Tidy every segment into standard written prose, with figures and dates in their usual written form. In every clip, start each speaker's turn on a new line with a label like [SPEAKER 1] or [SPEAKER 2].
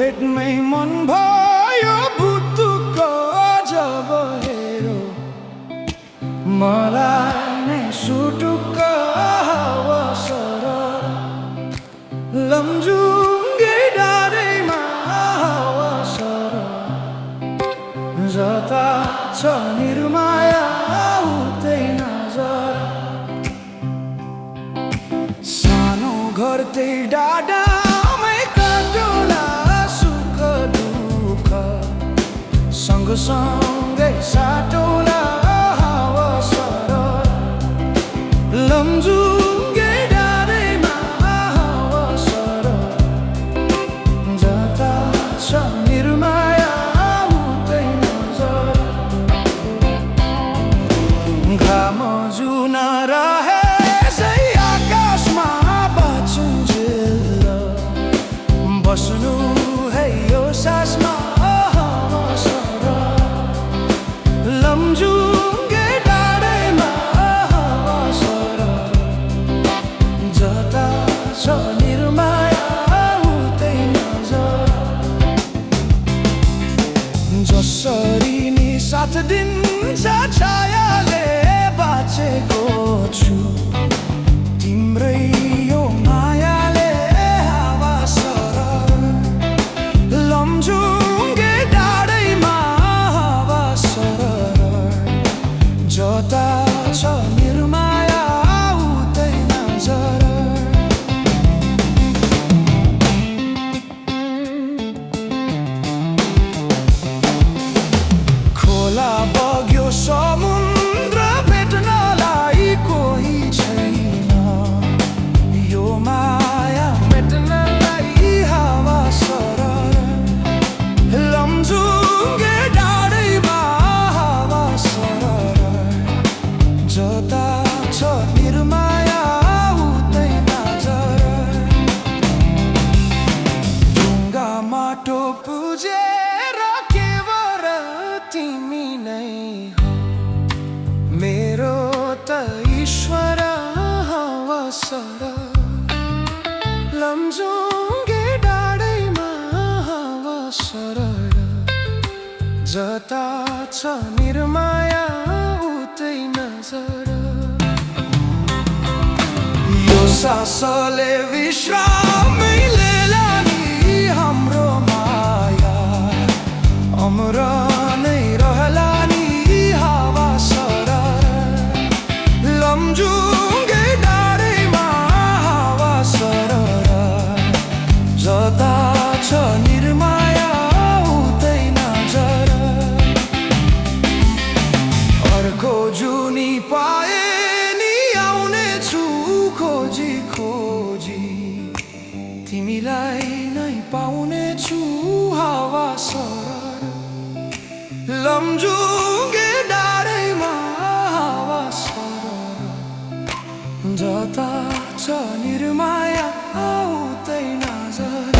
[SPEAKER 1] भेटमै मन भयो भुतुक्क जब हेरो मलाई नै सुटुक्क हावा सरर लमजुङ्गे डाँडैमा हावा सरर जता छ निर्माया उतै नजर सानो घर त्यही डाँडामै काटोला सुख दुःख सँगसँगै साटोला हावा सरर लमजुङ्गे डाँडैमा हावा सरर जता छ निर्माया उतै नजर घाम जुन रहे बस्नु है यो सासमा हावा सरर लमजुङ्गे डाँडैमा हावा सरर जता छ निर्माया उतै नजर जसरी नि साथ दिन्छ छायाले बाँचेको छु तिम्रै यो मायाले लमजुङ्गे डाँडैमा हावा सरर जता छ निर्माया उतै नजर खोला बग्यो समुद्र भेट्नलाई कोही छैन यो माया मेट्नलाई हावा सरर लमजुङ्गे डाँडैमा हावा सरर जता छ निर्माया उतै नजर ढुङ्गा माटो पुजेर केवल तिमी नै हो मेरो त ईश्वर हावा सरर लमजुङ्गे डाँडैमा हावा सरर जता छ निर्माया उतै नजर यो सासले विश्रामै लिएला नि हाम्रो माया अमर नै रहला नि हावा सरर लमजुङ्गे डाँडैमा हावा सरर जता छ निर्माया उतै नजर अर्को जुनी पाए नि आउने छु खोजी खोजी तिमीलाई नै पाउने छु हावा सरर लमजुङ्गे डाँडैमा हावा सरर जता छ निर्माया उतै नजर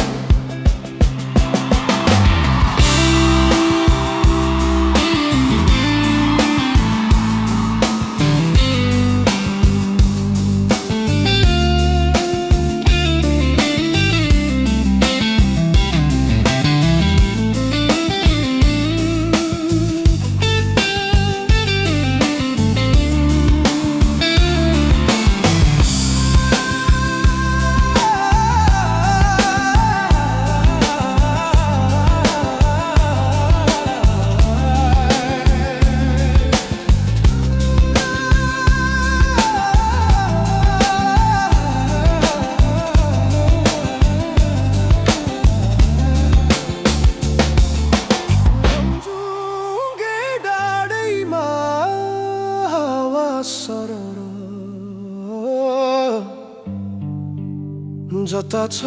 [SPEAKER 1] सरर जता छ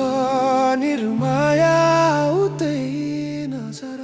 [SPEAKER 1] निर्माया उतै नजर